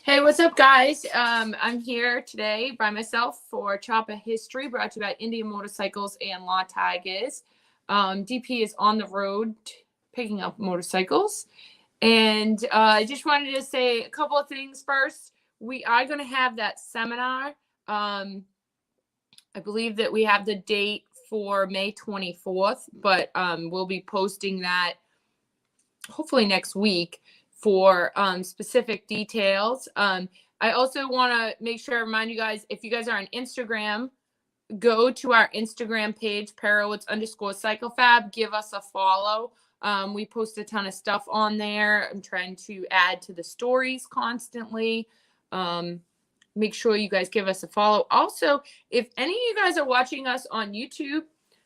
Hey, what's up, guys? I'm here today by myself for Chopper History, brought to you by Indian Motorcycles and Law Tigers. DP is on the road picking up motorcycles. And I just wanted to say a couple of things first. We are going to have that seminar. I believe that we have the date for May 24th, but we'll be posting that hopefully next week for specific details. I also want to make sure I remind you guys, if you guys are on Instagram, go to our Instagram page, Perewitz_CycleFab. Give us a follow. We post a ton of stuff on there. I'm trying to add to the stories constantly. Make sure you guys give us a follow. Also, if any of you guys are watching us on YouTube,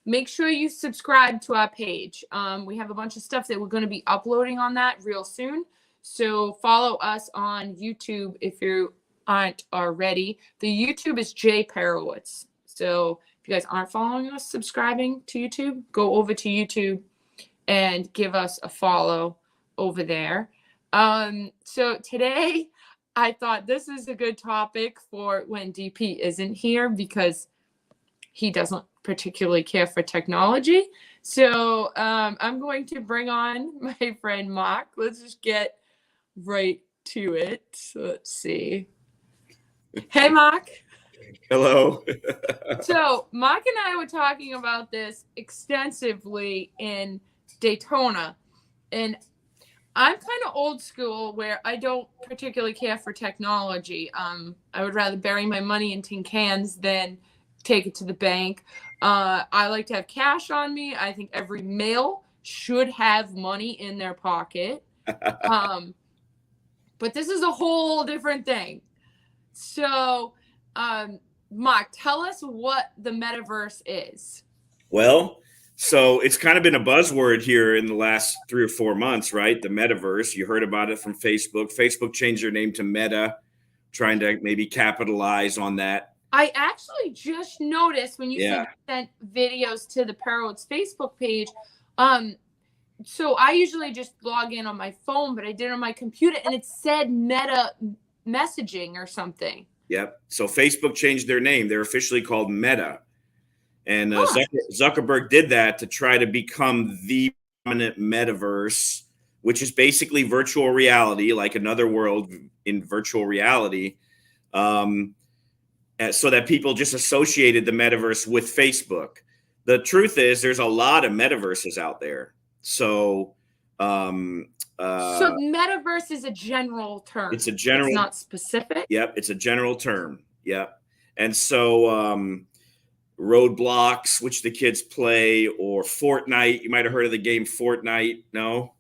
make sure you subscribe to our page. We have a bunch of stuff that we're going to be uploading on that real soon. So follow us on YouTube if you aren't already. The YouTube is J Perewitz. So if you guys aren't following us, subscribing to YouTube, go over to YouTube and give us a follow over there. So today, I thought this is a good topic for when DP isn't here because he doesn't particularly care for technology. So I'm going to bring on my friend Mark. Let's just get right to it. So let's see. Hey, Mark. Hello. So Mark and I were talking about this extensively in Daytona. And I'm kind of old school where I don't particularly care for technology. I would rather bury my money in tin cans than take it to the bank. I like to have cash on me. I think every male should have money in their pocket. But this is a whole different thing. So, Mark, tell us what the metaverse is. Well, so it's kind of been a buzzword here in the last 3 or 4 months, right? The metaverse. You heard about it from Facebook. Facebook changed their name to Meta, trying to maybe capitalize on that. I actually just noticed when you said you sent videos to the Perewitz Facebook page. So I usually just log in on my phone, but I did it on my computer, and it said Meta messaging or something. Yep. So Facebook changed their name. They're officially called Meta. And Zuckerberg did that to try to become the dominant metaverse, which is basically virtual reality, like another world in virtual reality, so that people just associated the metaverse with Facebook. The truth is there's a lot of metaverses out there. So metaverse is a general term. It's a general. It's not specific. Yep. It's a general term. Yep. And so Roadblocks, which the kids play, or Fortnite. You might have heard of the game Fortnite. No?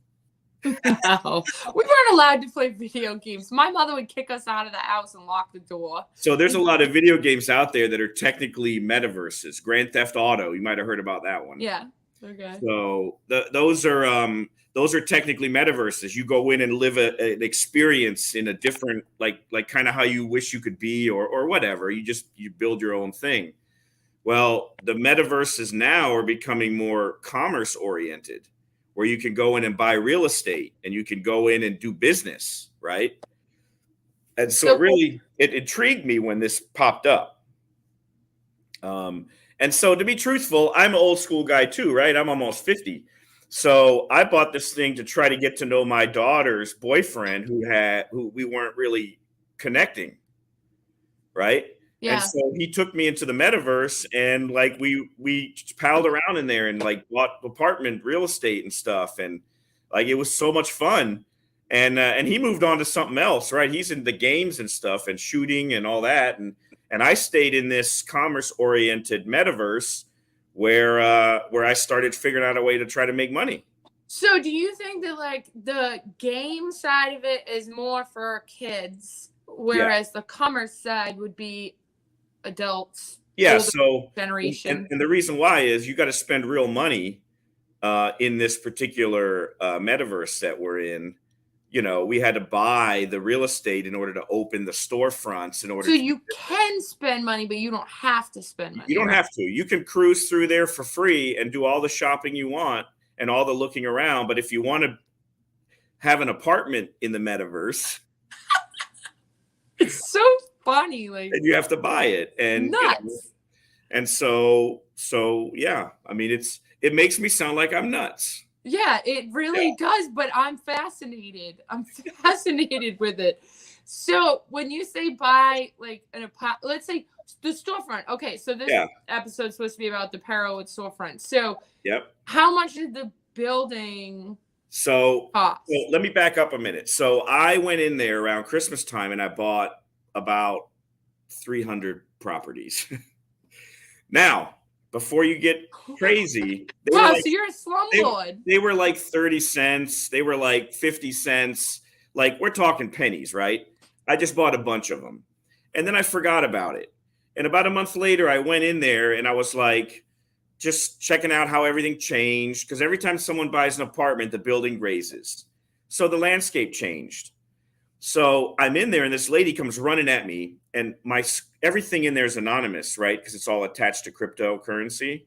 No. We weren't allowed to play video games. My mother would kick us out of the house and lock the door. So there's a lot of video games out there that are technically metaverses. Grand Theft Auto. You might have heard about that one. Yeah. Okay. So those are technically metaverses. You go in and live an experience in a different, like kind of how you wish you could be, or whatever. You build your own thing. Well, the metaverses now are becoming more commerce oriented, where you can go in and buy real estate and you can go in and do business, right? And so it intrigued me when this popped up. And so to be truthful, I'm an old school guy too, right? I'm almost 50. So I bought this thing to try to get to know my daughter's boyfriend who we weren't really connecting, right? Yeah. And so he took me into the metaverse, and like we palled around in there and like bought apartment real estate and stuff, and like it was so much fun. And he moved on to something else, right? He's in the games and stuff and shooting and all that, and I stayed in this commerce oriented metaverse where I started figuring out a way to try to make money. So do you think that like the game side of it is more for kids, whereas the commerce side would be adults? Yeah. So generation. And the reason why is you got to spend real money in this particular metaverse that we're in. You know, we had to buy the real estate in order to open the storefronts in order. So you can spend money, but you don't have to spend money. You don't have to. You can cruise through there for free and do all the shopping you want and all the looking around. But if you want to have an apartment in the metaverse, It's so funny, like and you have to buy it. And nuts. and so yeah, I mean, it makes me sound like I'm nuts. Yeah, it really does, but I'm fascinated. I'm fascinated with it. So when you say buy like let's say the storefront. Okay, so this episode's supposed to be about the Perewitz storefront. So how much did the building so cost? let me back up a minute. So I went in there around Christmas time and I bought about 300 properties. Now, before you get crazy, wow, so you're a slumlord. They were like 30 cents. They were like 50 cents. Like, we're talking pennies, right? I just bought a bunch of them. And then I forgot about it. And about a month later, I went in there and I was like, just checking out how everything changed. Because every time someone buys an apartment, the building raises. So the landscape changed. So I'm in there and this lady comes running at me, and everything in there is anonymous, right? Because it's all attached to cryptocurrency.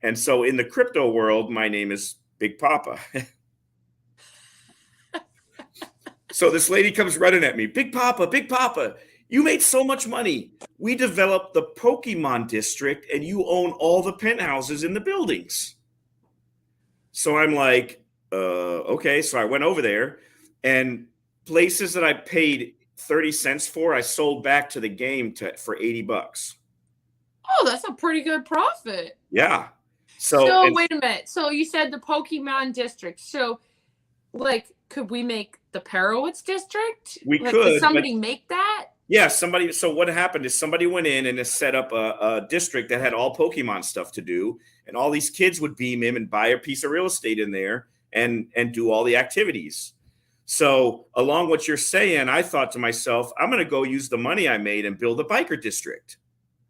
And so in the crypto world, my name is Big Papa. So this lady comes running at me, Big Papa, you made so much money. We developed the Pokemon district and you own all the penthouses in the buildings. So I'm like, okay. So I went over there, and places that I paid 30 cents for, I sold back to the game for $80. Oh, that's a pretty good profit. Yeah. So wait a minute. So you said the Pokemon district. So like, could we make the Perewitz district? We like, could. Did somebody make that? Yeah, somebody. So what happened is somebody went in and set up a district that had all Pokemon stuff to do. And all these kids would beam in and buy a piece of real estate in there and do all the activities. So along what you're saying, I thought to myself, I'm going to go use the money I made and build a biker district.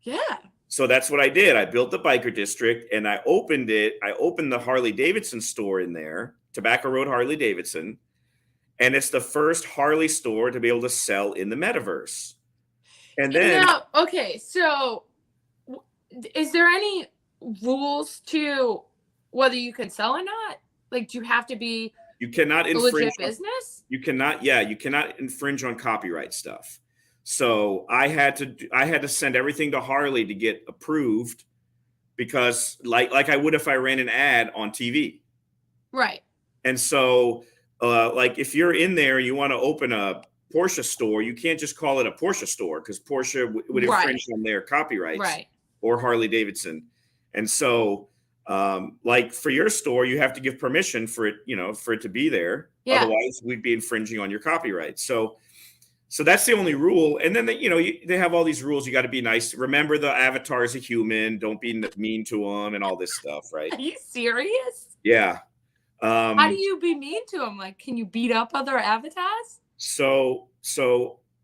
Yeah. So that's what I did. I built the biker district and I opened it. I opened the Harley Davidson store in there, Tobacco Road Harley Davidson. And it's the first Harley store to be able to sell in the metaverse. And then okay, so is there any rules to whether you can sell or not? Like, do you have to be you cannot infringe legit business? You cannot infringe on copyright stuff. So I had to send everything to Harley to get approved, because like I would if I ran an ad on TV. Right. And so like if you're in there, you want to open a Porsche store, you can't just call it a Porsche store, because Porsche would infringe on their copyrights, or Harley Davidson. And so like for your store, you have to give permission for it, for it to be there. Yeah. Otherwise, we'd be infringing on your copyright. So that's the only rule. And then they have all these rules. You got to be nice. Remember, the avatar is a human. Don't be mean to them and all this stuff, right? Are you serious? Yeah. How do you be mean to them? Like, can you beat up other avatars? So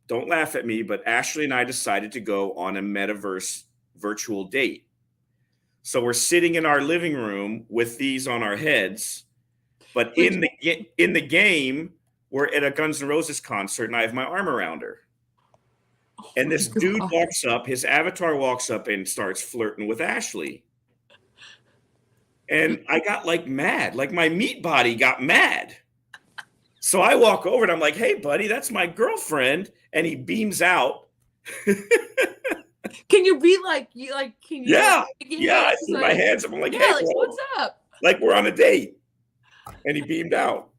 don't laugh at me, but Ashley and I decided to go on a metaverse virtual date. So we're sitting in our living room with these on our heads, but in the game, we're at a Guns N' Roses concert and I have my arm around her. Oh, and this dude walks up, his avatar walks up and starts flirting with Ashley. And I got like mad, like my meat body got mad. So I walk over and I'm like, hey, buddy, that's my girlfriend. And he beams out. Can you be like, can you? Yeah. I threw my hands up. I'm like, hey, what's up? Like, we're on a date. And he beamed out.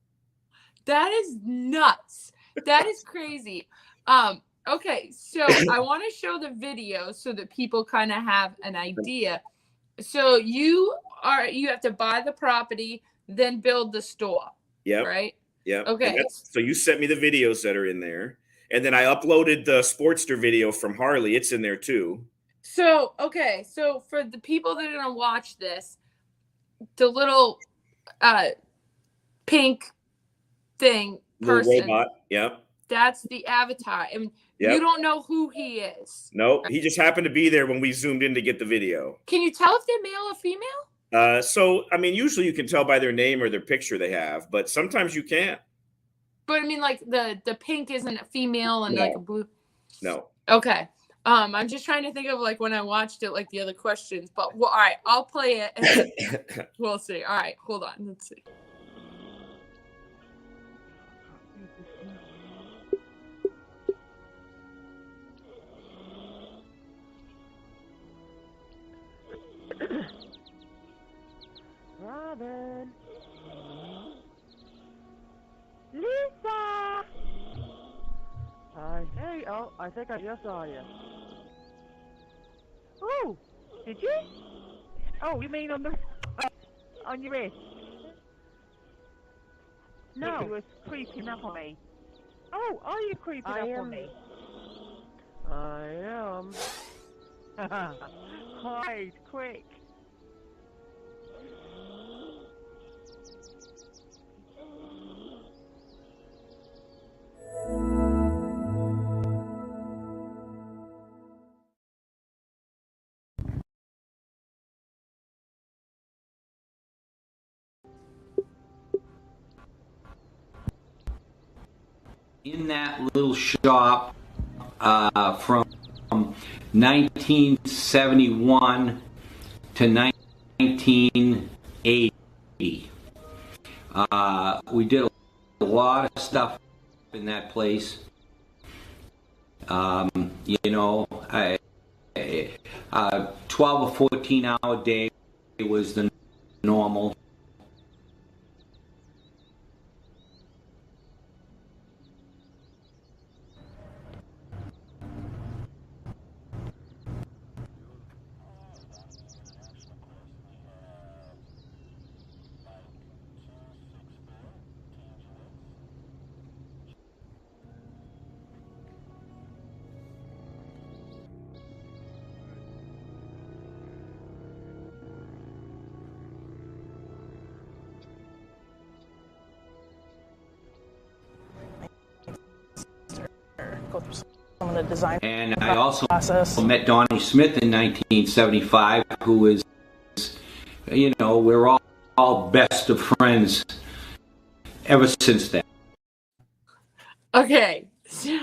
That is nuts. That is crazy. Okay, so I want to show the video so that people kind of have an idea. So you have to buy the property, then build the store. Yeah. Right? Yeah. Okay. So you sent me the videos that are in there. And then I uploaded the Sportster video from Harley. It's in there too. So, okay. So for the people that are going to watch this, the little pink thing person. Little robot. Yep. That's the avatar. And you don't know who he is. Nope. He just happened to be there when we zoomed in to get the video. Can you tell if they're male or female? So, I mean, usually you can tell by their name or their picture they have, but sometimes you can't. But I mean, like the pink isn't a female and like a blue. No. Okay. I'm just trying to think of like when I watched it, like the other questions. But all right, I'll play it. And we'll see. All right, hold on. Let's see. Kevin. Lisa! Hey, oh, I think I just saw you. Oh, did you? Oh, you mean on the on your wrist? No, you were creeping up on me. Oh, are you creeping up on me? I am. Hide, quick. In that little shop from 1971 to 1980. We did a lot of stuff in that place. You know, 12 or 14-hour day was the normal. Go through some of the design And I also process. met Donnie Smith in 1975, who is, you know, we're all best of friends ever since then. Okay. So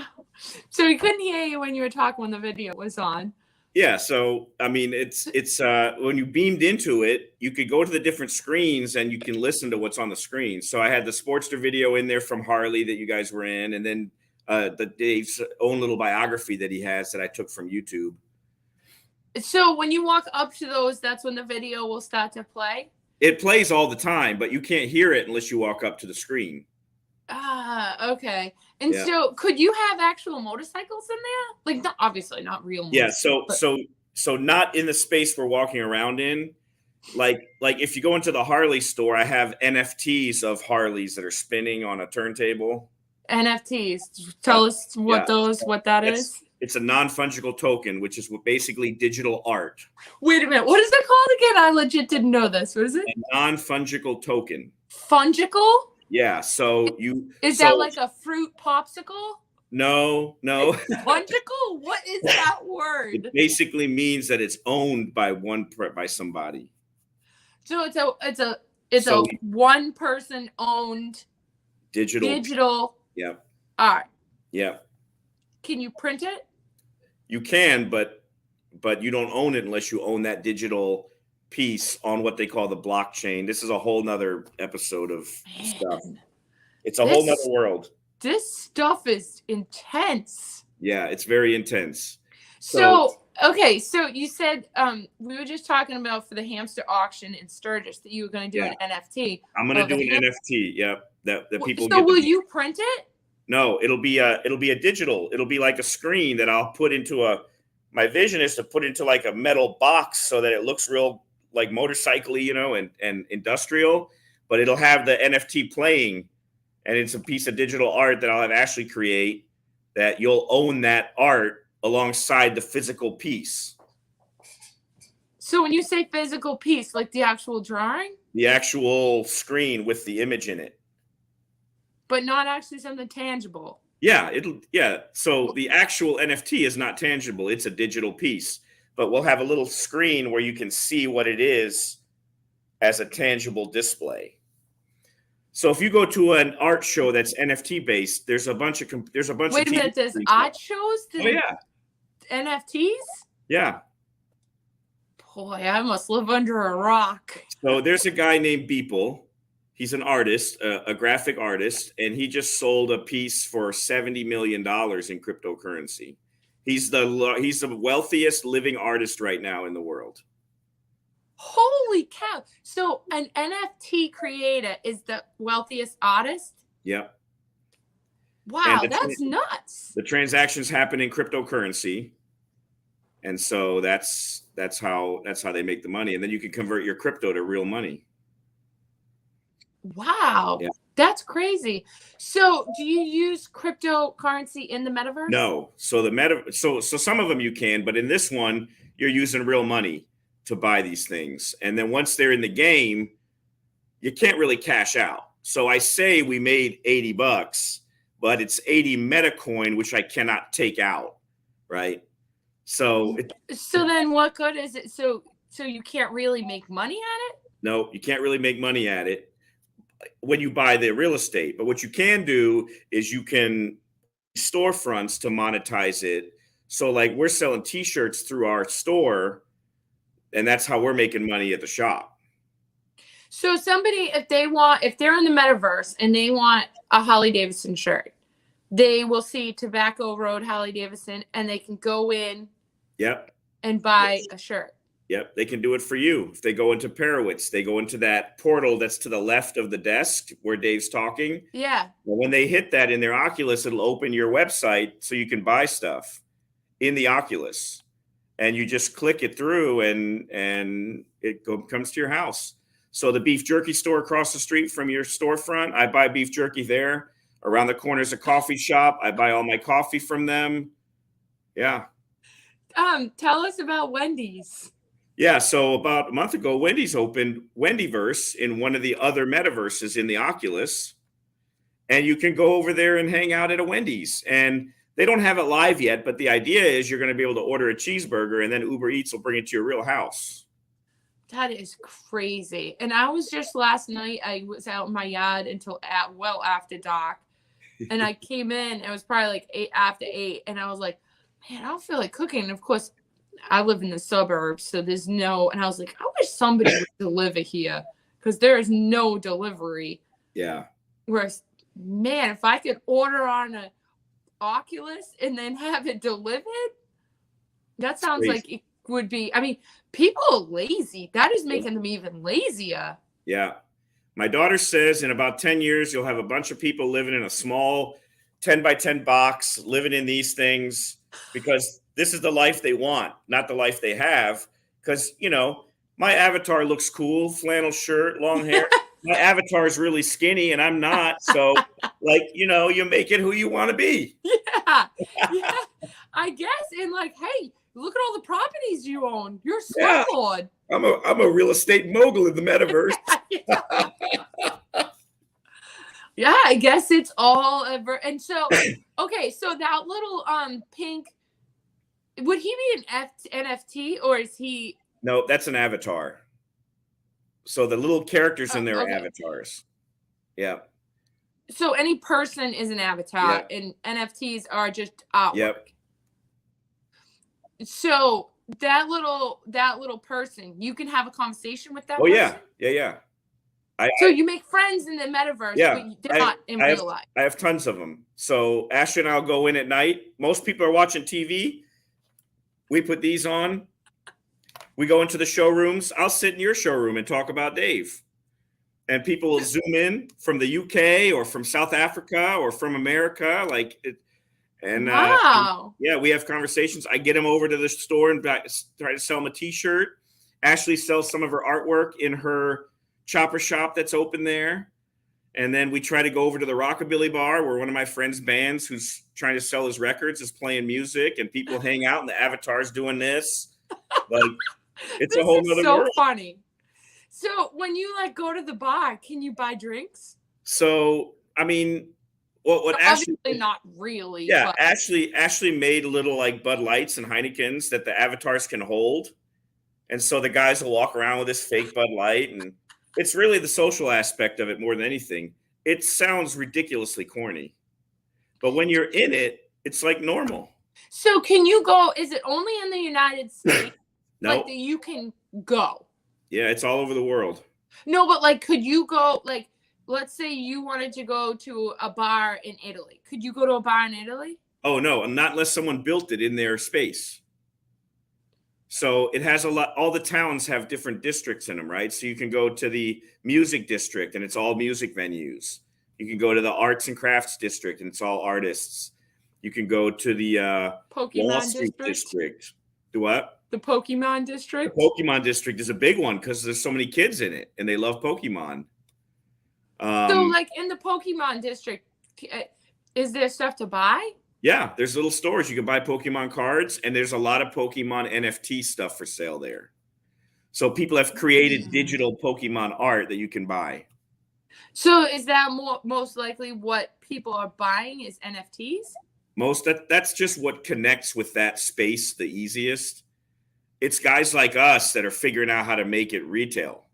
we couldn't hear you when you were talking when the video was on. Yeah, so I mean, it's when you beamed into it, you could go to the different screens and you can listen to what's on the screen. So I had the Sportster video in there from Harley that you guys were in, and then the Dave's own little biography that he has that I took from YouTube. So when you walk up to those, that's when the video will start to play? It plays all the time, but you can't hear it unless you walk up to the screen. Ah, okay. And Yeah. so could you have actual motorcycles in there? Like, not, obviously not real Yeah, motorcycles. so not in the space we're walking around in. Like if you go into the Harley store, I have NFTs of Harleys that are spinning on a turntable. NFTs. Tell us what that is. It's a non-fungible token, which is basically digital art. Wait a minute. What is it called again? I legit didn't know this. What is it? A non-fungible token. Fungible? Yeah. So Is that like a fruit popsicle? No. Fungible? What is that word? It basically means that it's owned by somebody. So it's a one person owned digital. Yeah. Art. Yeah. Can you print it? You can, but you don't own it unless you own that digital piece on what they call the blockchain. This is a whole nother episode of stuff. It's a whole nother world. This stuff is intense. Yeah, it's very intense. So okay, so you said we were just talking about for the hamster auction in Sturgis that you were going to do an NFT. I'm going to do an NFT. Yeah, that people. So will you print it? No, it'll be a digital. It'll be like a screen that I'll put into my vision is to put into like a metal box so that it looks real like motorcycle-y, you know, and industrial, but it'll have the NFT playing, and it's a piece of digital art that I'll have Ashley create that you'll own that art alongside the physical piece. So when you say physical piece, like the actual drawing? The actual screen with the image in it. But not actually something tangible. Yeah, so the actual NFT is not tangible. It's a digital piece, but we'll have a little screen where you can see what it is as a tangible display. So if you go to an art show that's NFT based, there's a bunch of Wait a minute, there's art shows? Oh yeah. NFTs? Yeah. Boy, I must live under a rock. So there's a guy named Beeple. He's an artist, a graphic artist, and he just sold a piece for $70 million in cryptocurrency. He's the wealthiest living artist right now in the world. Holy cow. So an NFT creator is the wealthiest artist? Yep. Wow, And that's nuts. the transactions happen in cryptocurrency. And so that's how they make the money. And then you can convert your crypto to real money. Wow. Yeah. That's crazy. So do you use cryptocurrency in the metaverse? No. So so some of them you can, but in this one, you're using real money to buy these things. And then once they're in the game, you can't really cash out. So I say we made $80, but it's 80 Metacoin, which I cannot take out. Right. So then what good is it? So you can't really make money at it? No, you can't really make money at it when you buy the real estate. But what you can do is you can storefronts to monetize it. So like we're selling t-shirts through our store, and that's how we're making money at the shop. So somebody, if they're in the metaverse and they want a Harley Davidson shirt, they will see Tobacco Road Harley Davidson and they can go in Yep. and buy a shirt. Yep, they can do it for you. If they go into Perewitz, they go into that portal that's to the left of the desk where Dave's talking. Yeah. Well, when they hit that in their Oculus, it'll open your website so you can buy stuff in the Oculus. And you just click it through and it comes to your house. So the beef jerky store across the street from your storefront, I buy beef jerky there. Around the corner is a coffee shop. I buy all my coffee from them. Yeah. Tell us about Wendy's. Yeah, so about a month ago, Wendy's opened Wendyverse in one of the other metaverses in the Oculus. And you can go over there and hang out at a Wendy's. And they don't have it live yet, but the idea is you're going to be able to order a cheeseburger and then Uber Eats will bring it to your real house. That is crazy. And I was just last night, I was out in my yard until well after dark. And I came in, it was probably like after 8. And I was like, man, I don't feel like cooking. And of course, I live in the suburbs, so there's no, and I was like, I wish somebody would deliver here because there is no delivery. Yeah. Whereas, man, if I could order on an Oculus and then have it delivered, that sounds crazy. like it would be, I mean, people are lazy. That is making them even lazier. Yeah. My daughter says in about 10 years, you'll have a bunch of people living in a small 10 by 10 box, living in these things because this is the life they want, not the life they have. Because, you know, my avatar looks cool, flannel shirt, long hair. My avatar is really skinny and I'm not. So, like, you know, you make it who you want to be. Yeah. Yeah. I guess. And like, hey, look at all the properties you own. You're a slumlord. I'm a real estate mogul in the metaverse. Yeah, I guess it's all ever. And so, okay, so that little pink, would he be an NFT or is he? No, that's an avatar. So the little characters in there are avatars. Yeah. So any person is an avatar, and NFTs are just artwork. Yep. So that little person, you can have a conversation with that. Oh person? yeah. So you make friends in the metaverse, but they're not in real life. I have tons of them. So Ashley and I'll go in at night. Most people are watching TV. We put these on. We go into the showrooms. I'll sit in your showroom and talk about Dave. And people will zoom in from the UK or from South Africa or from America. Wow. We have conversations. I get them over to the store and try to sell them a t-shirt. Ashley sells some of her artwork in her chopper shop that's open there. And then we try to go over to the Rockabilly bar where one of my friend's bands who's trying to sell his records is playing music and people hang out and the avatar's doing this. Like it's a whole nother world. So funny. So when you like go to the bar, can you buy drinks? So, I mean, what Ashley, obviously not really. Yeah. But. Ashley made little like Bud Lights and Heinekens that the avatars can hold. And so the guys will walk around with this fake Bud Light and it's really the social aspect of it more than anything. It sounds ridiculously corny, but when you're in it, it's like normal. So can you go, is it only in the United States? No. Like that you can go? Yeah, it's all over the world. No, but like, could you go, like, let's say you wanted to go to a bar in Italy. Could you go to a bar in Italy? Oh, no, not unless someone built it in their space. So it has a lot. All the towns have different districts in them, right? So you can go to the music district, and it's all music venues. You can go to the arts and crafts district, and it's all artists. You can go to the Wall Pokemon Street district. Do what? The Pokemon The district. Pokemon district is a big one because there's so many kids in it, and they love Pokemon. So, like in the Pokemon district, is there stuff to buy? Yeah, there's little stores you can buy Pokemon cards, and there's a lot of Pokemon NFT stuff for sale there. So people have created digital Pokemon art that you can buy. So is that most likely what people are buying is NFTs? That's just what connects with that space the easiest. It's guys like us that are figuring out how to make it retail.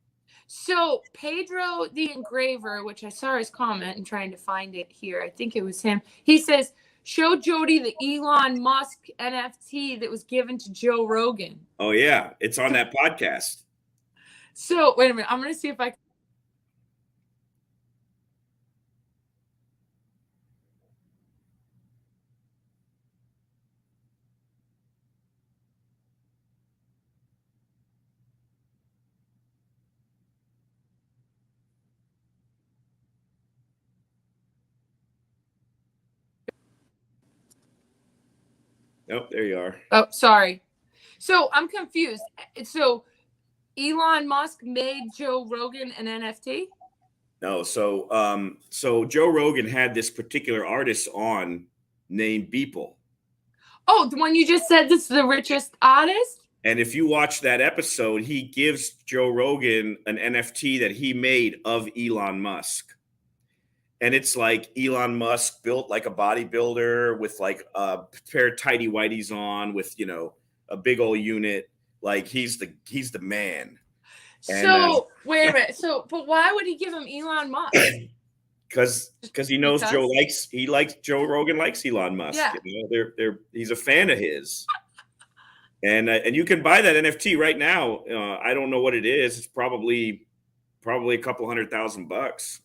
So Pedro the Engraver, which I saw his comment and trying to find it here, I think it was him. He says, show Jody the Elon Musk NFT that was given to Joe Rogan. Oh yeah, it's on that podcast. So wait a minute, I'm gonna see if I. Oh, there you are. Oh, sorry. So I'm confused. So Elon Musk made Joe Rogan an NFT? No, so Joe Rogan had this particular artist on named Beeple. Oh, the one you just said this is the richest artist? And if you watch that episode, he gives Joe Rogan an NFT that he made of Elon Musk. And it's like Elon Musk built like a bodybuilder with like a pair of tighty whities on with, a big old unit. Like he's the man. So wait a minute. But why would he give him Elon Musk? Because he knows Joe Rogan likes Elon Musk. Yeah. He's a fan of his. And you can buy that NFT right now. I don't know what it is. It's probably a couple $100,000.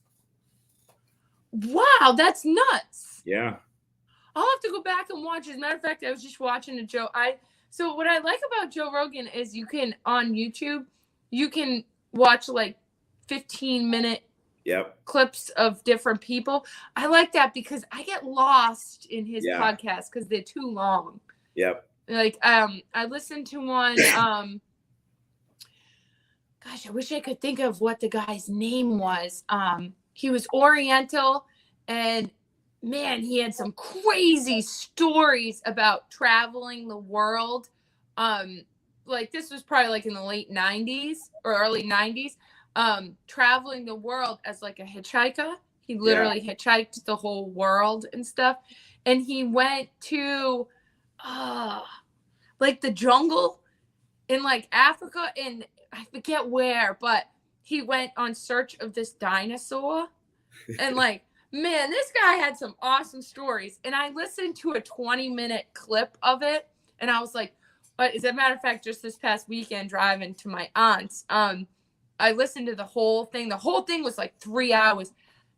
Wow, that's nuts. Yeah. I'll have to go back and watch. As a matter of fact, I was just watching so what I like about Joe Rogan is you can on YouTube, you can watch like 15-minute clips of different people. I like that because I get lost in his podcast because they're too long. Yep. Like I listened to one gosh, I wish I could think of what the guy's name was. He was Oriental, and man, he had some crazy stories about traveling the world. Like this was probably like in the late 90s or early 90s. Traveling the world as like a hitchhiker. He literally hitchhiked the whole world and stuff. And he went to like the jungle in like Africa, and I forget where, but he went on search of this dinosaur. And like, man, this guy had some awesome stories. And I listened to a 20-minute clip of it, and I was like, as a matter of fact, just this past weekend driving to my aunt's, I listened to the whole thing. The whole thing was like 3 hours,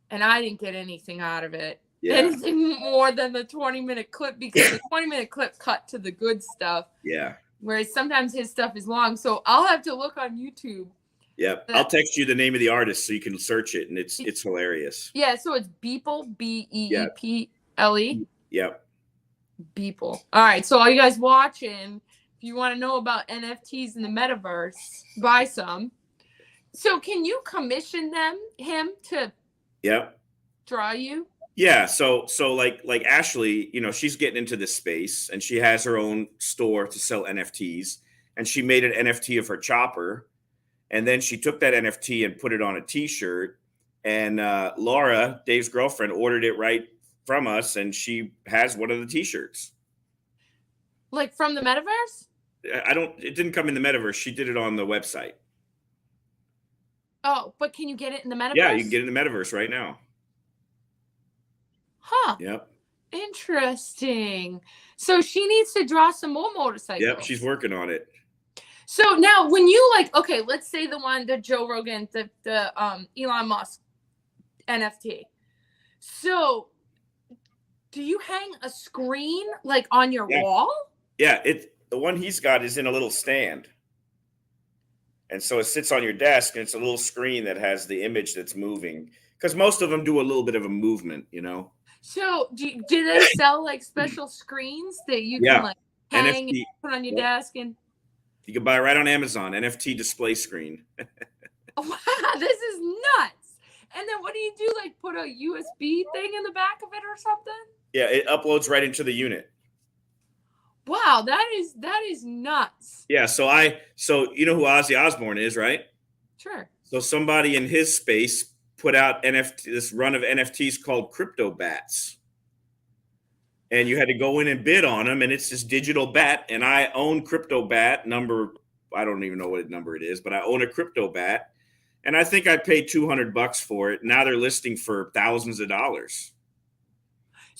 and I didn't get anything out of it. Yeah. Anything more than the 20-minute clip, because the 20-minute clip cut to the good stuff. Yeah. Whereas sometimes his stuff is long. So I'll have to look on YouTube. Yep. I'll text you the name of the artist so you can search it, and it's hilarious. Yeah, so it's Beeple, Beeple. Yep. Beeple. All right, so all you guys watching, if you want to know about NFTs in the metaverse, buy some. So can you commission him to draw you? Yeah, so like Ashley, she's getting into this space, and she has her own store to sell NFTs, and she made an NFT of her chopper, and then she took that NFT and put it on a T-shirt, and Laura, Dave's girlfriend, ordered it right from us, and she has one of the T-shirts. Like from the metaverse? It didn't come in the metaverse. She did it on the website. Oh, but can you get it in the metaverse? Yeah, you can get it in the metaverse right now. Huh. Yep. Interesting. So she needs to draw some more motorcycles. Yep, she's working on it. So now when you okay, let's say the Joe Rogan, the Elon Musk NFT. So do you hang a screen like on your wall? Yeah, the one he's got is in a little stand. And so it sits on your desk, and it's a little screen that has the image that's moving. Because most of them do a little bit of a movement, you know. So do they sell like special screens that you Yeah. can like hang NFT, and put on your desk? And you can buy right on Amazon, NFT display screen. wow, this is nuts. And then what do you do? Like put a USB thing in the back of it or something? Yeah, it uploads right into the unit. Wow, that is nuts. Yeah, so you know who Ozzy Osbourne is, right? Sure. So somebody in his space put out this run of NFTs called Crypto Bats. And you had to go in and bid on them, and it's this digital bat. And I own Crypto Bat number, I don't even know what number it is, but I own a Crypto Bat. And I think I paid $200 for it. Now they're listing for thousands of dollars.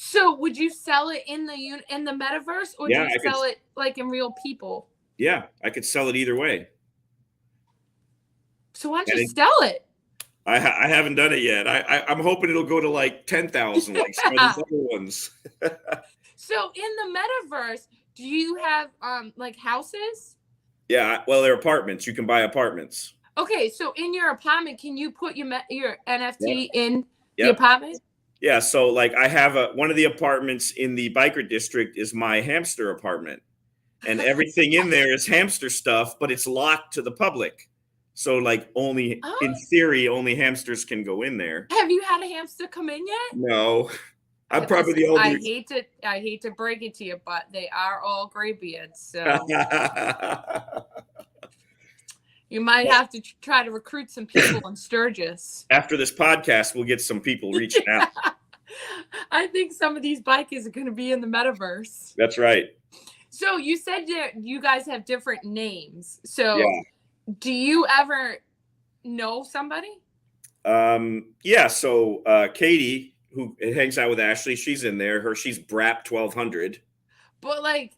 So would you sell it in the metaverse, or do you sell it like in real people? Yeah, I could sell it either way. So why don't you sell it? I haven't done it yet. I'm hoping it'll go to like 10,000 like some of these other ones. So in the metaverse, do you have like houses? Yeah, well, they're apartments. You can buy apartments. Okay, so in your apartment, can you put your NFT in the Yep. apartment? Yeah, so like I have one of the apartments in the biker district is my hamster apartment. And everything in there is hamster stuff, but it's locked to the public. So like in theory, only hamsters can go in there. Have you had a hamster come in yet? No. I'm probably the only. I hate to break it to you, but they are all graybeards. So you might have to try to recruit some people in Sturgis. After this podcast, we'll get some people reaching out. I think some of these bikers are going to be in the metaverse. That's right. So you said you guys have different names. So do you ever know somebody? Yeah. So Katie, who hangs out with Ashley, she's in there. She's Brap 1200. But like,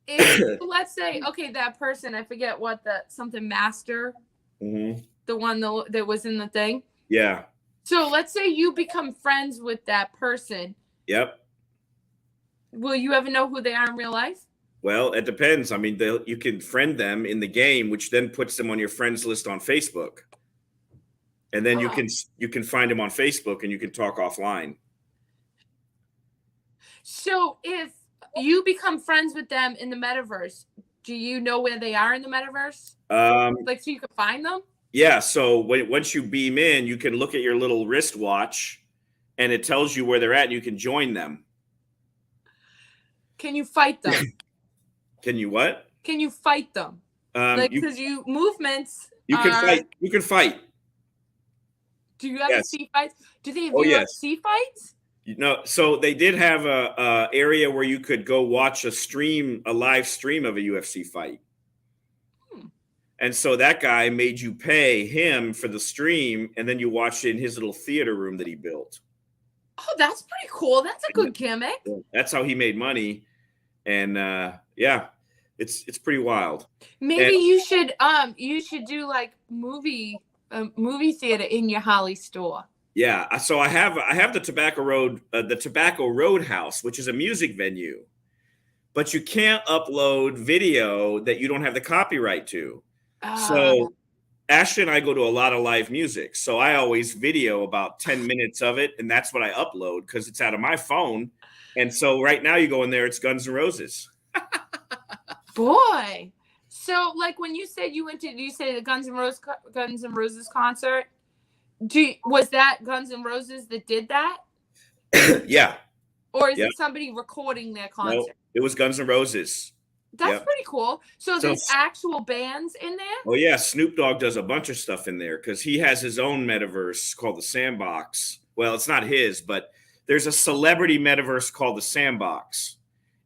if let's say, okay, that person, I forget what something master, the one that was in the thing. Yeah. So let's say you become friends with that person. Yep. Will you ever know who they are in real life? Well, it depends. I mean, you can friend them in the game, which then puts them on your friends list on Facebook. And then you can find them on Facebook and you can talk offline. So if you become friends with them in the metaverse, do you know where they are in the metaverse? Like, so you can find them? Yeah. So once you beam in, you can look at your little wristwatch and it tells you where they're at and you can join them. Can you fight them? Can you what? Can you fight them? Because movements. You can fight. You can fight. Do you ever see fights? Do they have UFC fights? No, so they did have a area where you could go watch a live stream of a UFC fight. And so that guy made you pay him for the stream, and then you watched it in his little theater room that he built. Oh, that's pretty cool. That's a good gimmick. That's how he made money. And it's pretty wild. Maybe you should do like movie theater in your Holly store. Yeah, so I have the Tobacco Roadhouse, which is a music venue, but you can't upload video that you don't have the copyright to. So Ashley and I go to a lot of live music, so I always video about 10 minutes of it, and that's what I upload because it's out of my phone. And so right now you go in there, it's Guns N' Roses. Boy. So like when you said you say the Guns N' Roses concert, was that Guns N' Roses that did that? Yeah. Or is it somebody recording their concert? No, it was Guns N' Roses. That's pretty cool. So there's actual bands in there? Oh yeah, Snoop Dogg does a bunch of stuff in there because he has his own metaverse called the Sandbox. Well, it's not his, but there's a celebrity metaverse called the Sandbox,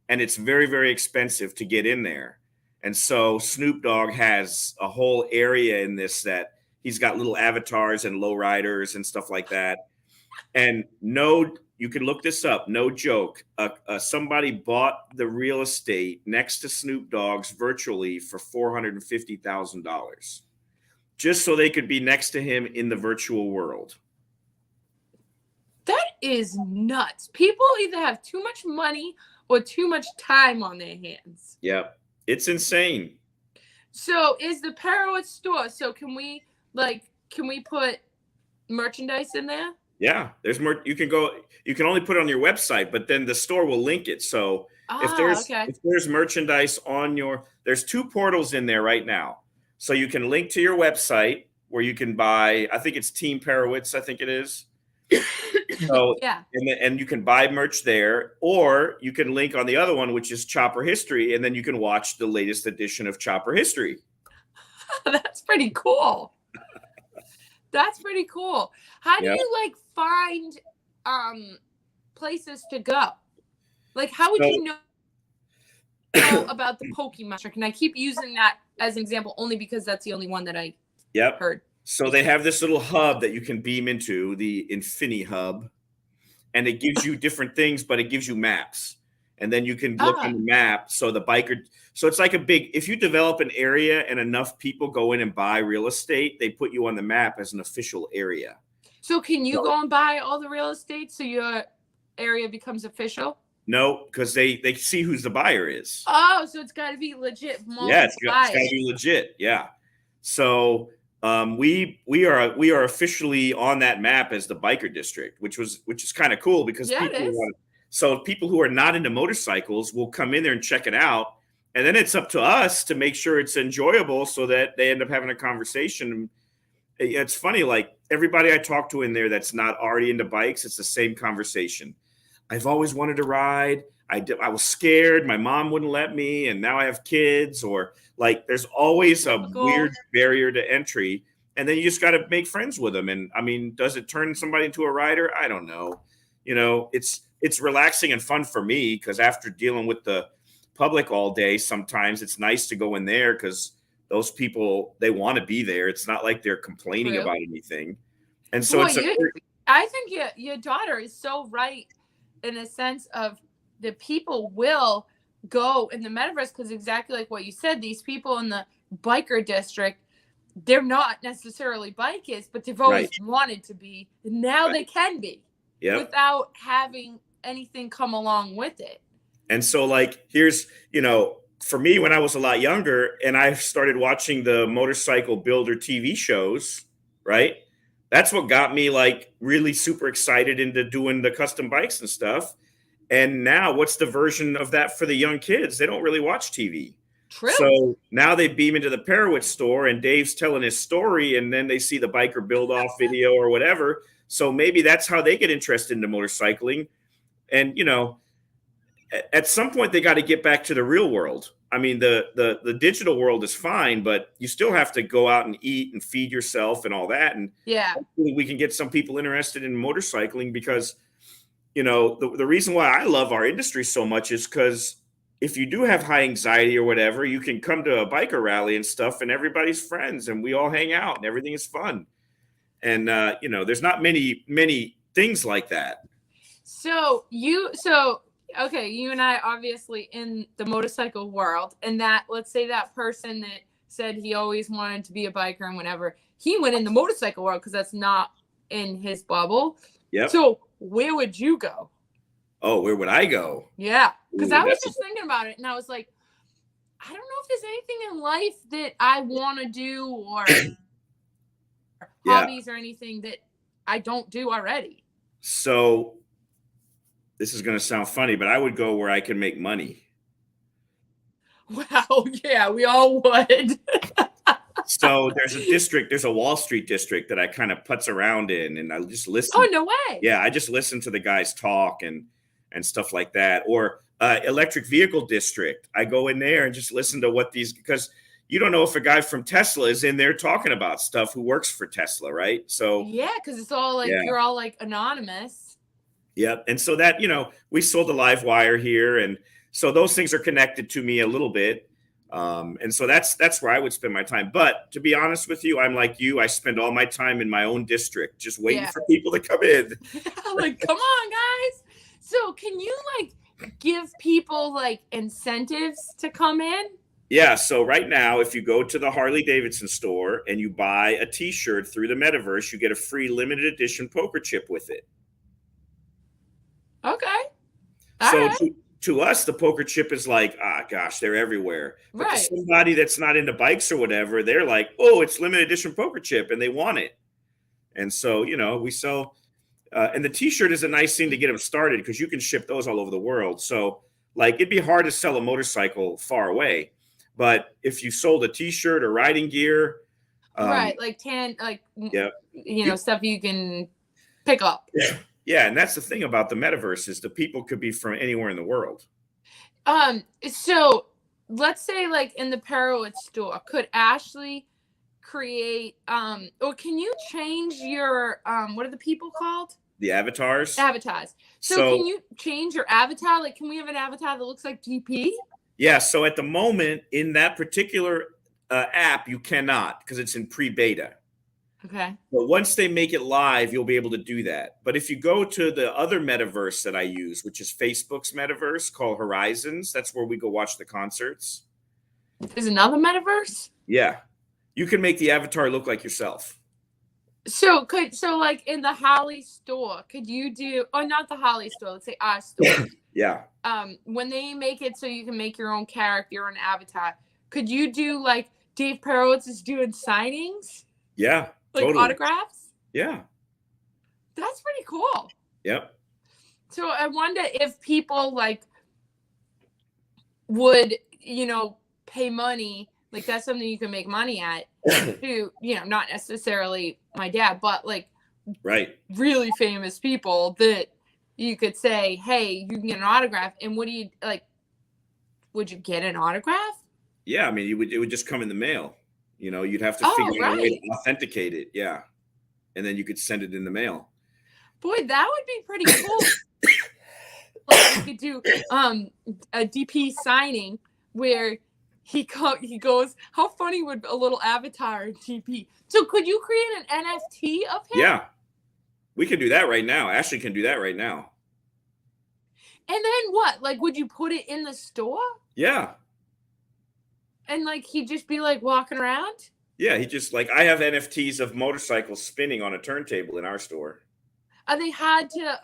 and it's very, very expensive to get in there. And so Snoop Dogg has a whole area in this that he's got little avatars and lowriders and stuff like that. And you can look this up. No joke. Somebody bought the real estate next to Snoop Dogg's virtually for $450,000, just so they could be next to him in the virtual world. That is nuts. People either have too much money or too much time on their hands. Yep. It's insane. So is the Perewitz Store? So can we put merchandise in there? Yeah, there's more. You can only put it on your website, but then the store will link it. So Okay. if there's merchandise there's 2 portals in there right now. So you can link to your website where you can buy, I think it's Team Perewitz, I think it is. So Yeah. and you can buy merch there, or you can link on the other one, which is Chopper History, and then you can watch the latest edition of Chopper History. That's pretty cool. That's pretty cool. How do Yeah. you find places to go? How would you know about the Pokemon trick? And I keep using that as an example only because that's the only one that I heard. So they have this little hub that you can beam into, the Infini Hub, and it gives you different things, but it gives you maps. And then you can look on the map. So it's like if you develop an area and enough people go in and buy real estate, they put you on the map as an official area. So can you go and buy all the real estate so your area becomes official? No, because they see who's the buyer is. Oh, so it's got to be legit. Yeah, it's got to be legit. Yeah. So we are officially on that map as the biker district, which is kind of cool because people who are not into motorcycles will come in there and check it out, and then it's up to us to make sure it's enjoyable so that they end up having a conversation. It's funny, everybody I talk to in there that's not already into bikes, it's the same conversation. I've always wanted to ride. I was scared. My mom wouldn't let me, and now I have kids. Or there's always a weird barrier to entry, and then you just got to make friends with them. And I mean, does it turn somebody into a rider? I don't know. It's relaxing and fun for me because after dealing with the public all day, sometimes it's nice to go in there because those people, they want to be there. It's not like they're complaining about anything. And so I think your daughter is so right in the sense of the people will go in the metaverse because exactly like what you said, these people in the biker district, they're not necessarily bikers, but they've always wanted to be. And now they can be without having anything come along with it. And so here's, for me, when I was a lot younger and I started watching the motorcycle builder TV shows, right? That's what got me really super excited into doing the custom bikes and stuff. And now what's the version of that for the young kids? They don't really watch TV. True. So now they beam into the Perewitz store and Dave's telling his story and then they see the biker build off video or whatever. So maybe that's how they get interested into motorcycling. And, at some point they got to get back to the real world. I mean, the digital world is fine, but you still have to go out and eat and feed yourself and all that. And hopefully we can get some people interested in motorcycling because, the reason why I love our industry so much is because if you do have high anxiety or whatever, you can come to a biker rally and stuff and everybody's friends and we all hang out and everything is fun. And, there's not many things like that. Okay, you and I obviously in the motorcycle world, and that, let's say that person that said he always wanted to be a biker and whatever, he went in the motorcycle world because that's not in his bubble. Yeah. So where would you go? Oh, where would I go? Yeah, because I was just thinking about it, and I was like, I don't know if there's anything in life that I want to do or hobbies or anything that I don't do already. So this is going to sound funny, but I would go where I can make money. Wow. Yeah, we all would. So there's a Wall Street district that I kind of putz around in and I just listen. Oh, no way. Yeah. I just listen to the guys talk and stuff like that. Or electric vehicle district. I go in there and just listen to because you don't know if a guy from Tesla is in there talking about stuff who works for Tesla. Right. So yeah, because it's all you're all anonymous. Yep. And so that, we sold the live wire here. And so those things are connected to me a little bit. And so that's where I would spend my time. But to be honest with you, I'm like you. I spend all my time in my own district, just waiting for people to come in. Come on, guys. So can you give people incentives to come in? Yeah. So right now, if you go to the Harley Davidson store and you buy a t-shirt through the Metaverse, you get a free limited edition poker chip with it. Okay. So to us, the poker chip is like, gosh, they're everywhere. But to Right. somebody that's not into bikes or whatever, they're like, oh, it's limited edition poker chip, and they want it. And so, we sell, and the T-shirt is a nice thing to get them started because you can ship those all over the world. So, like, it'd be hard to sell a motorcycle far away, but if you sold a T-shirt or riding gear, right, like stuff you can pick up. Yeah, and that's the thing about the metaverse is the people could be from anywhere in the world. So let's say like in the Perewitz store, could Ashley create or can you change your what are the people called? The avatars. So can you change your avatar? Like, can we have an avatar that looks like DP? Yeah, so at the moment in that particular app, you cannot because it's in pre-beta. Okay. But once they make it live, you'll be able to do that. But if you go to the other metaverse that I use, which is Facebook's metaverse called Horizons, that's where we go watch the concerts. There's another metaverse? Yeah. You can make the avatar look like yourself. So like in the Holly store, could you do not the Holly store, let's say our store. Yeah. When they make it so you can make your own character, your own avatar, could you do like Dave Perewitz is doing signings? Yeah. Like totally. Autographs? Yeah. That's pretty cool. Yep. So I wonder if people like would, pay money, like that's something you can make money at to, not necessarily my dad, but like right. really famous people that you could say, hey, you can get an autograph. And what do you like? Would you get an autograph? Yeah. I mean, it would just come in the mail. You'd have to figure out a way to authenticate it. Yeah. And then you could send it in the mail. Boy, that would be pretty cool. Like you could do a DP signing where he goes, how funny would a little avatar in DP? So could you create an NFT of him? Yeah. We can do that right now. Ashley can do that right now. And then what? Like, would you put it in the store? Yeah. And like he'd just be like walking around? Yeah, he just like I have NFTs of motorcycles spinning on a turntable in our store. Are they hard to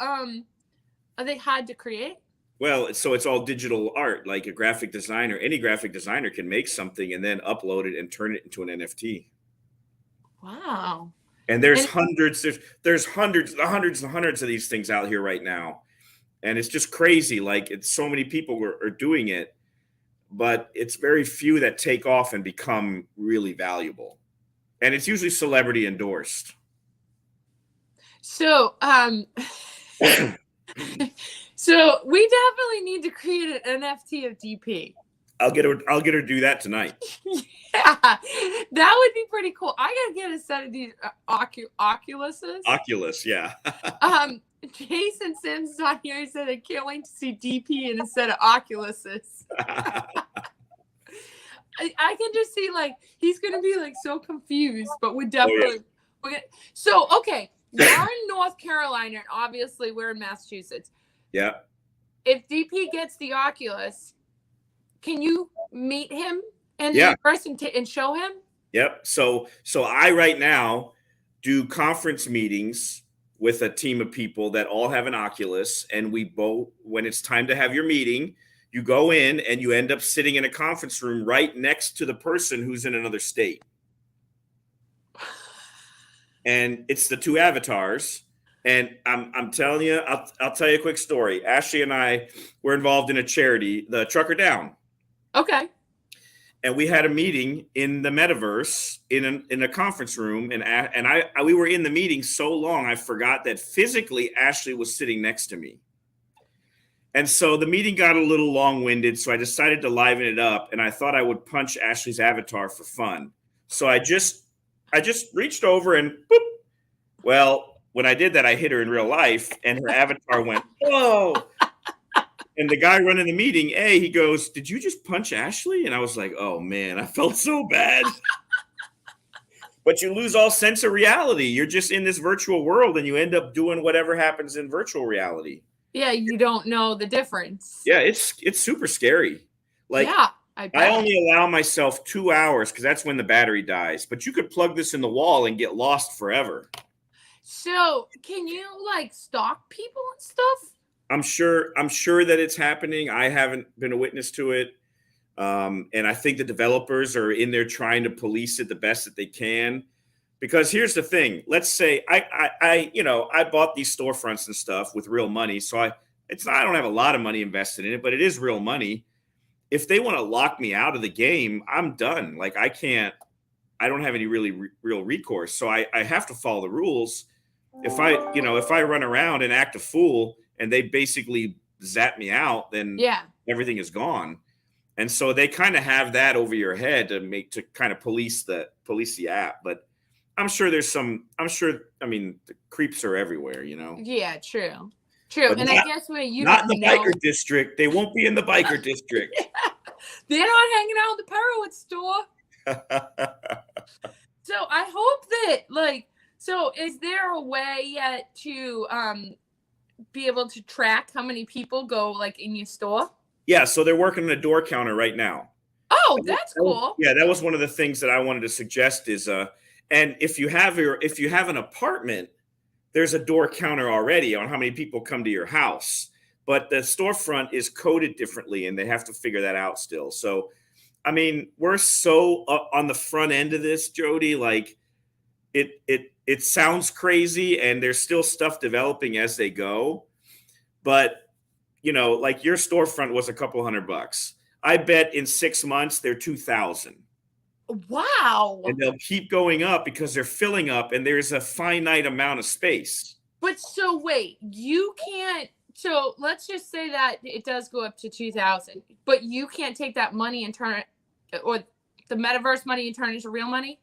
create? Well, so it's all digital art, like a graphic designer. Any graphic designer can make something and then upload it and turn it into an NFT. Wow. And there's hundreds and hundreds of these things out here right now. And it's just crazy. Like it's so many people are doing it. But it's very few that take off and become really valuable. And it's usually celebrity endorsed. So, so we definitely need to create an NFT of DP. I'll get her to do that tonight. Yeah, that would be pretty cool. I gotta get a set of these Oculuses. Oculus, yeah. Jason Sims is on here. He said, I can't wait to see DP in a set of Oculuses. I can just see, like, he's going to be, like, so confused, but we're definitely... So, okay, you're in North Carolina, and obviously we're in Massachusetts. Yeah. If DP gets the Oculus, can you meet him in person and show him? Yep. So I right now do conference meetings with a team of people that all have an Oculus, and we both, when it's time to have your meeting, you go in and you end up sitting in a conference room right next to the person who's in another state. And it's the two avatars. And I'm telling you, I'll tell you a quick story. Ashley and I were involved in a charity, the Trucker Down. Okay. And we had a meeting in the metaverse in a conference room, and we were in the meeting so long I forgot that physically Ashley was sitting next to me. And so the meeting got a little long-winded, so I decided to liven it up, and I thought I would punch Ashley's avatar for fun. So I just reached over and boop. Well, when I did that, I hit her in real life, and her avatar went, whoa. And the guy running the meeting, he goes, did you just punch Ashley? And I was like, oh, man, I felt so bad. But you lose all sense of reality. You're just in this virtual world, and you end up doing whatever happens in virtual reality. Yeah, you don't know the difference. Yeah, it's super scary. Like, yeah, I only allow myself 2 hours because that's when the battery dies. But you could plug this in the wall and get lost forever. So can you like stalk people and stuff? I'm sure that it's happening. I haven't been a witness to it. And I think the developers are in there trying to police it the best that they can. Because here's the thing. Let's say I bought these storefronts and stuff with real money. So I don't have a lot of money invested in it, but it is real money. If they want to lock me out of the game, I'm done. Like I don't have any real recourse. So I have to follow the rules. If I run around and act a fool and they basically zap me out, then everything is gone. And so they kind of have that over your head to kind of police the app. But I'm sure I mean, the creeps are everywhere, Yeah, true. But And I guess where you not don't the biker district. They won't be in the biker district. They're not hanging out in the Perewitz Store. So I hope that so is there a way yet to be able to track how many people go in your store? Yeah, so they're working on a door counter right now. Oh, that's cool. Yeah, that was one of the things that I wanted to suggest is and if you have an apartment, there's a door counter already on how many people come to your house. But the storefront is coded differently and they have to figure that out still. So I mean, we're so on the front end of this, Jody, it sounds crazy and there's still stuff developing as they go. But your storefront was a couple $100. I bet in 6 months they're 2,000. Wow. And they'll keep going up because they're filling up and there's a finite amount of space. But so wait, you can't. So let's just say that it does go up to 2,000, but you can't take that money and turn it, or the metaverse money and turn it into real money?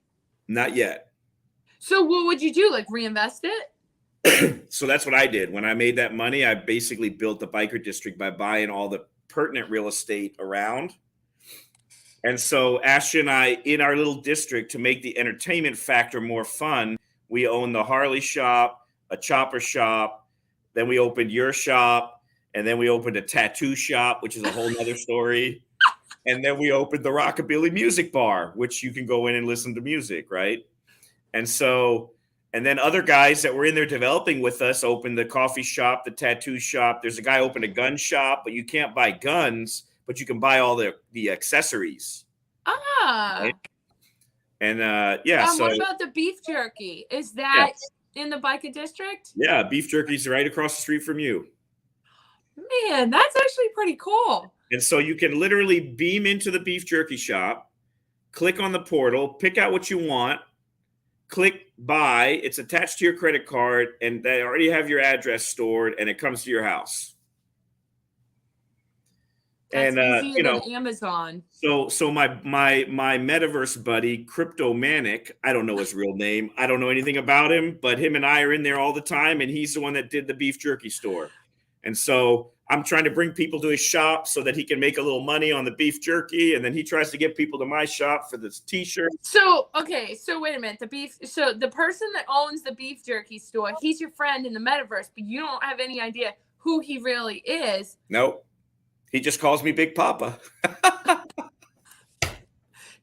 Not yet. So what would you do? Reinvest it? So that's what I did. When I made that money, I basically built the biker district by buying all the pertinent real estate around. And so Ashley and I, in our little district, to make the entertainment factor more fun, we own the Harley shop, a chopper shop, then we opened your shop, and then we opened a tattoo shop, which is a whole nother story. And then we opened the Rockabilly Music Bar, which you can go in and listen to music, right? And then other guys that were in there developing with us opened the coffee shop, the tattoo shop. There's a guy opened a gun shop, but you can't buy guns, but you can buy all the accessories. Right? And so what about the beef jerky? Is that in the biker district? Yeah, beef jerky's right across the street from you. Man, that's actually pretty cool. And so you can literally beam into the beef jerky shop, click on the portal, pick out what you want, click buy. It's attached to your credit card, and they already have your address stored, and it comes to your house. That's easier than Amazon. So my metaverse buddy, Crypto Manic, I don't know his real name. I don't know anything about him, but him and I are in there all the time, and he's the one that did the beef jerky store. And so I'm trying to bring people to his shop so that he can make a little money on the beef jerky, and then he tries to get people to my shop for this T-shirt. So wait a minute, the person that owns the beef jerky store, he's your friend in the metaverse, but you don't have any idea who he really is. Nope. He just calls me Big Papa.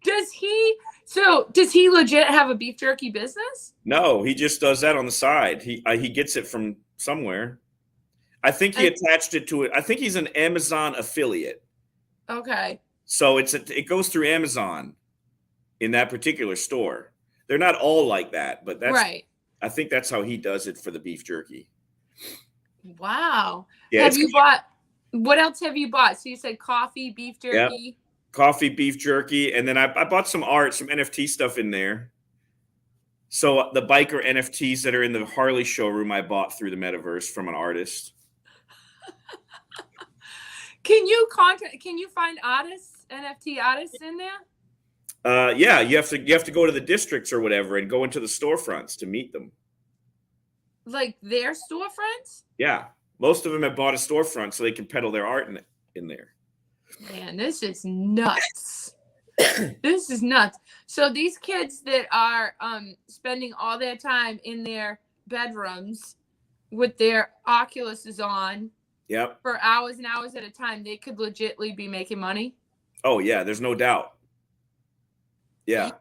Does he legit have a beef jerky business? No, he just does that on the side. He gets it from somewhere. I think he attached it to it. I think he's an Amazon affiliate. Okay. So it goes through Amazon in that particular store. They're not all like that, but that's right. I think that's how he does it for the beef jerky. Wow. Yeah, what else have you bought? So you said coffee, beef jerky. Yep. Coffee, beef jerky, and then I bought some art, some NFT stuff in there. So the biker NFTs that are in the Harley showroom I bought through the metaverse from an artist. Can you find artists, NFT artists in there? Yeah, you have to go to the districts or whatever and go into the storefronts to meet them. Like their storefronts? Yeah. Most of them have bought a storefront so they can peddle their art in there. Man, this is nuts. This is nuts. So these kids that are spending all their time in their bedrooms with their Oculuses on, yep, for hours and hours at a time, they could legitimately be making money. Oh yeah, there's no doubt. Yeah,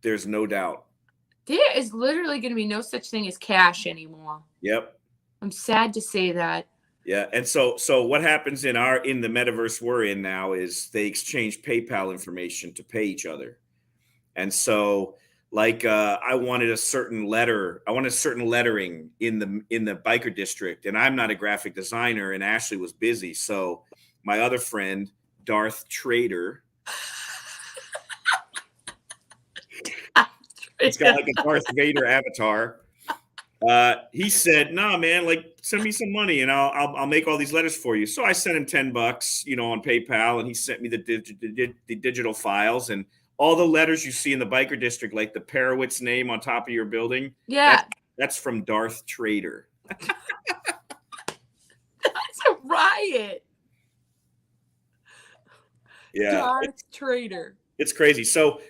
there's no doubt. There is literally going to be no such thing as cash anymore. Yep. I'm sad to say that. Yeah, and so what happens in the metaverse we're in now is they exchange PayPal information to pay each other. And so like I wanted a certain lettering in the biker district, and I'm not a graphic designer, and Ashley was busy. So my other friend, Darth Trader, it's got like a Darth Vader avatar. He said, "Nah, man, like send me some money and I'll make all these letters for you." So I sent him $10, on PayPal, and he sent me the digital files and all the letters you see in the biker district, like the Perewitz name on top of your building. Yeah, that's from Darth Trader. That's a riot. Yeah, Darth Trader. It's crazy. So,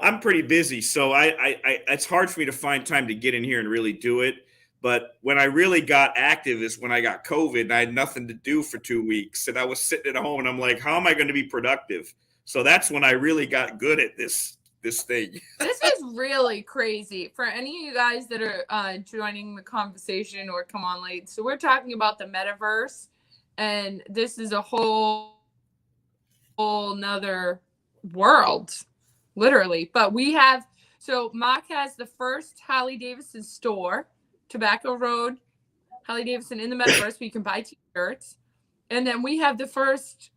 I'm pretty busy. So I it's hard for me to find time to get in here and really do it. But when I really got active is when I got COVID and I had nothing to do for 2 weeks. And I was sitting at home and I'm like, how am I going to be productive? So that's when I really got good at this thing. This is really crazy for any of you guys that are joining the conversation or come on late. So we're talking about the metaverse, and this is a whole nother world, literally. But Mark has the first Harley Davidson store, Tobacco Road, Harley Davidson in the metaverse, where you can buy t-shirts. And then we have the first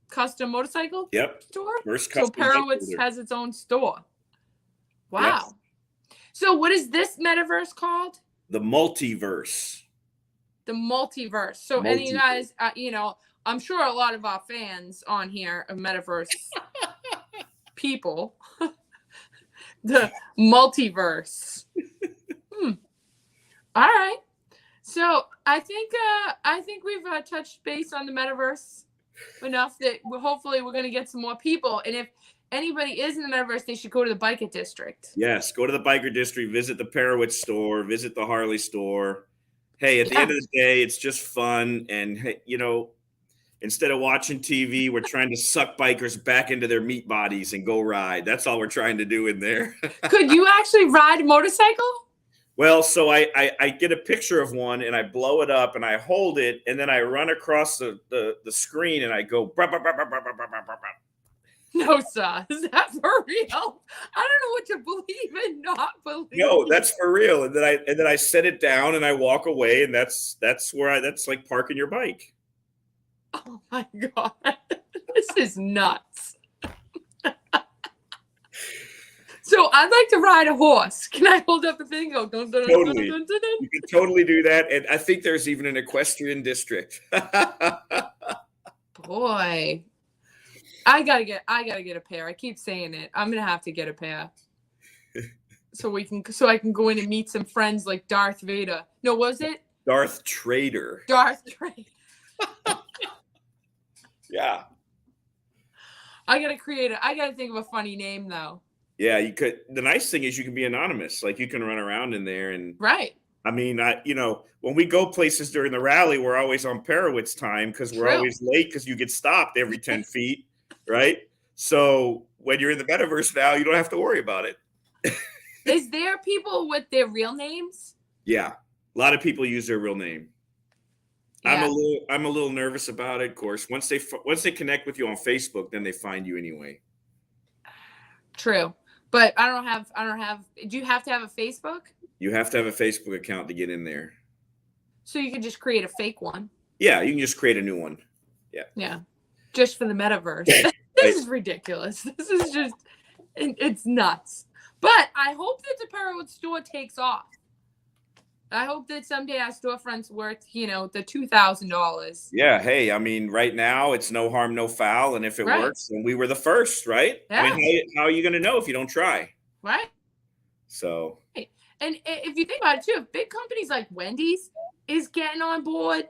custom motorcycle store. First so Perewitz has its own store. Wow. Yes. So what is this metaverse called? The multiverse. The multiverse. So any of you guys, I'm sure a lot of our fans on here are metaverse people. The multiverse. All right. So I think we've touched base on the metaverse enough that hopefully we're going to get some more people. And if anybody is in the metaverse, they should go to the biker district. Yes, go to the biker district, visit the Perewitz store, visit the Harley store. Hey, at the end of the day, it's just fun. And, instead of watching TV, we're trying to suck bikers back into their meat bodies and go ride. That's all we're trying to do in there. Could you actually ride a motorcycle? Well, so I get a picture of one and I blow it up and I hold it and then I run across the screen and I go. Bah, bah, bah, bah, bah, bah, bah, bah. No, sir. Is that for real? I don't know what to believe and not believe. No, that's for real. And then I set it down and I walk away, and that's like parking your bike. Oh my God. This is nuts. So I'd like to ride a horse. Can I hold up a thing? Go, dun, dun, totally. Dun, dun, dun, dun. You can totally do that. And I think there's even an equestrian district. Boy. I gotta get a pair. I keep saying it. I'm gonna have to get a pair. So I can go in and meet some friends like Darth Vader. No, was it? Darth Trader. Darth Trader. Yeah. I gotta think of a funny name though. Yeah, you could. The nice thing is you can be anonymous. Like you can run around in there and right. I mean, when we go places during the rally, we're always on Perewitz time because we're always late because you get stopped every 10 feet, right? So when you're in the metaverse now, you don't have to worry about it. Is there people with their real names? Yeah, a lot of people use their real name. Yeah. I'm a little nervous about it. Of course, once they connect with you on Facebook, then they find you anyway. True. But I don't have, do you have to have a Facebook? You have to have a Facebook account to get in there. So you can just create a fake one. Yeah, you can just create a new one. Yeah. Yeah. Just for the metaverse. This is ridiculous. This is just, it's nuts. But I hope that the Perewitz store takes off. I hope that someday our storefront's worth, the $2,000. Yeah. Hey, I mean, right now it's no harm, no foul. And if it works, then we were the first, right? Yeah. I mean, how are you going to know if you don't try? Right. So. And if you think about it too, if big companies like Wendy's is getting on board,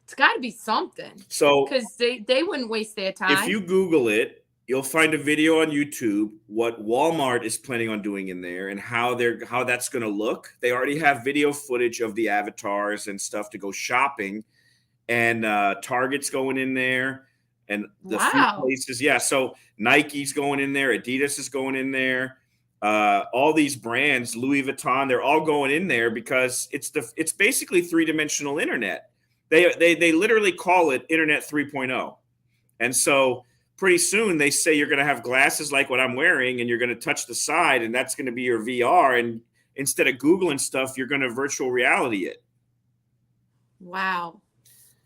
it's got to be something. So. Because they wouldn't waste their time. If you Google it, you'll find a video on YouTube what Walmart is planning on doing in there and how that's going to look. They already have video footage of the avatars and stuff to go shopping, and Target's going in there, and the few places. Yeah, so Nike's going in there, Adidas is going in there. All these brands, Louis Vuitton, they're all going in there because it's basically 3-dimensional internet. They literally call it Internet 3.0. And so pretty soon they say you're going to have glasses like what I'm wearing, and you're going to touch the side, and that's going to be your VR. And instead of Googling stuff, you're going to virtual reality it. Wow.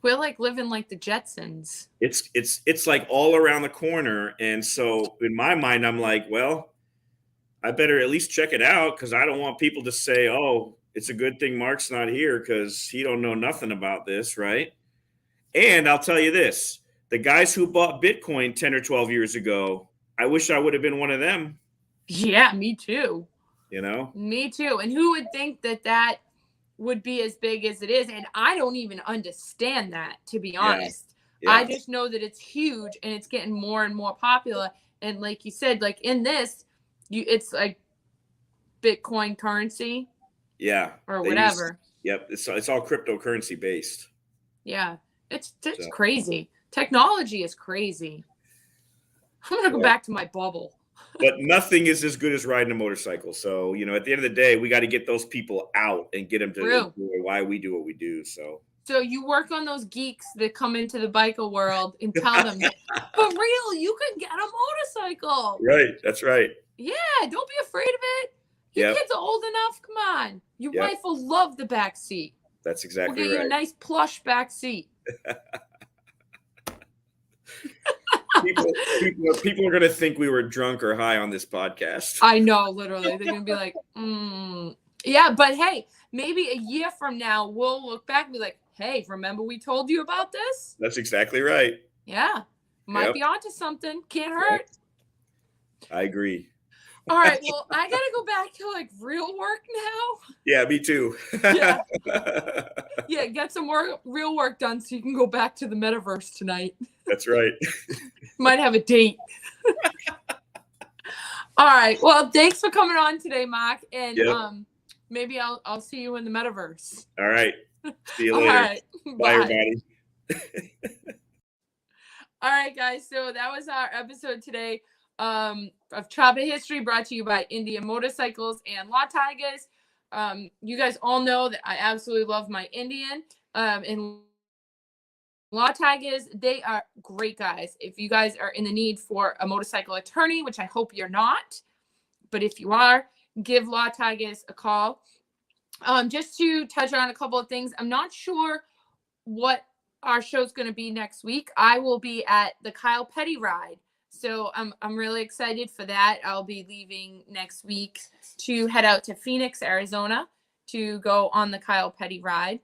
We're like living like the Jetsons. It's like all around the corner. And so in my mind, I'm like, well, I better at least check it out, because I don't want people to say, oh, it's a good thing Mark's not here because he don't know nothing about this, right? And I'll tell you this, the guys who bought Bitcoin 10 or 12 years ago, I wish I would have been one of them. Yeah, me too. You know? Me too. And who would think that would be as big as it is? And I don't even understand that, to be honest. Yeah. I just know that it's huge and it's getting more and more popular. And like you said, like in this, it's like Bitcoin currency. Yeah. Or whatever. Yep. It's all cryptocurrency based. Yeah. It's crazy. Technology is crazy. I'm going to go back to my bubble. But nothing is as good as riding a motorcycle. So, you know, at the end of the day, we got to get those people out and get them to enjoy why we do what we do. So you work on those geeks that come into the biker world and tell them, for real, you can get a motorcycle. Right. That's right. Yeah. Don't be afraid of it. Your kids are old enough. Come on. Your wife will love the back seat. That's exactly We'll get you a nice plush back seat. People are going to think we were drunk or high on this podcast. I know, literally. They're going to be like, Yeah, but hey, maybe a year from now, we'll look back and be like, hey, remember we told you about this? That's exactly right. Yeah. Might be onto something. Can't hurt. I agree. All right. Well, I got to go back to like real work now. Yeah, me too. Yeah. Yeah, get some more real work done so you can go back to the metaverse tonight. That's right. Might have a date. All right. Well, thanks for coming on today, Mark. And maybe I'll see you in the metaverse. All right. See you later. All right. Bye, everybody. All right, guys. So that was our episode today of Chopper History, brought to you by Indian Motorcycles and Law Tigers. You guys all know that I absolutely love my Indian. And Law Tigers, they are great guys. If you guys are in the need for a motorcycle attorney, which I hope you're not, but if you are, give Law Tigers a call. Just to touch on a couple of things, I'm not sure what our show's going to be next week. I will be at the Kyle Petty ride. So I'm really excited for that. I'll be leaving next week to head out to Phoenix, Arizona to go on the Kyle Petty ride.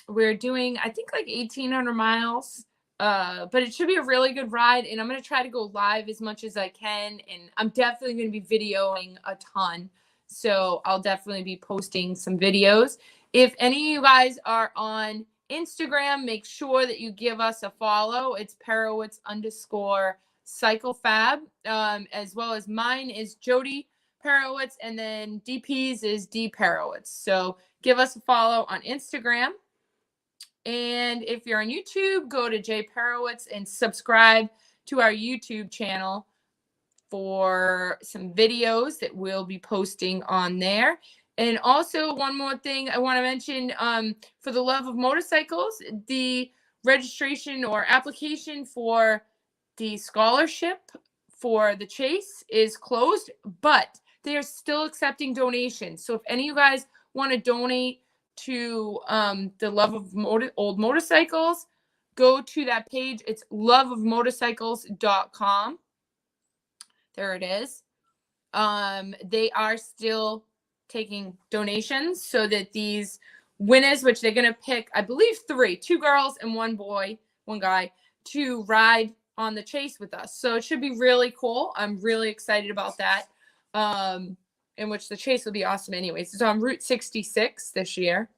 We're doing, I think, like 1,800 miles, but it should be a really good ride. And I'm going to try to go live as much as I can. And I'm definitely going to be videoing a ton. So I'll definitely be posting some videos. If any of you guys are on Instagram, make sure that you give us a follow. It's Perewitz_CycleFab, as well as mine is Jody Perewitz, and then DP's is D Perewitz. So give us a follow on Instagram. And if you're on YouTube, go to J Perewitz and subscribe to our YouTube channel for some videos that we'll be posting on there. And also, one more thing I want to mention, for the love of motorcycles, the registration or application for the scholarship for the chase is closed, but they are still accepting donations. So if any of you guys want to donate to the Love of Old Motorcycles, go to that page. It's loveofmotorcycles.com. There it is. They are still taking donations so that these winners, which they're going to pick, I believe 2 girls and 1 boy, 1 guy, to ride on the chase with us. So it should be really cool. I'm really excited about that. In which the chase will be awesome anyways. It's on Route 66 this year.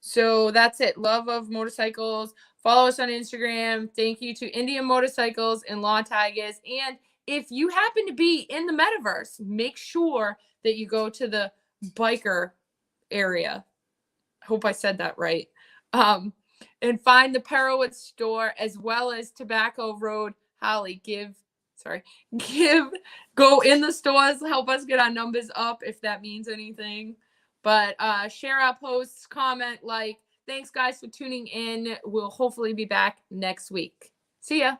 So that's it. Love of Motorcycles. Follow us on Instagram. Thank you to Indian Motorcycles and Law Tigers. And if you happen to be in the metaverse, make sure that you go to the biker area. I hope I said that right. And find the Perewitz Store as well as Tobacco Road. Holly, go in the stores, help us get our numbers up if that means anything. But share our posts, comment, like, Thanks, guys, for tuning in. We'll hopefully be back next week. See ya.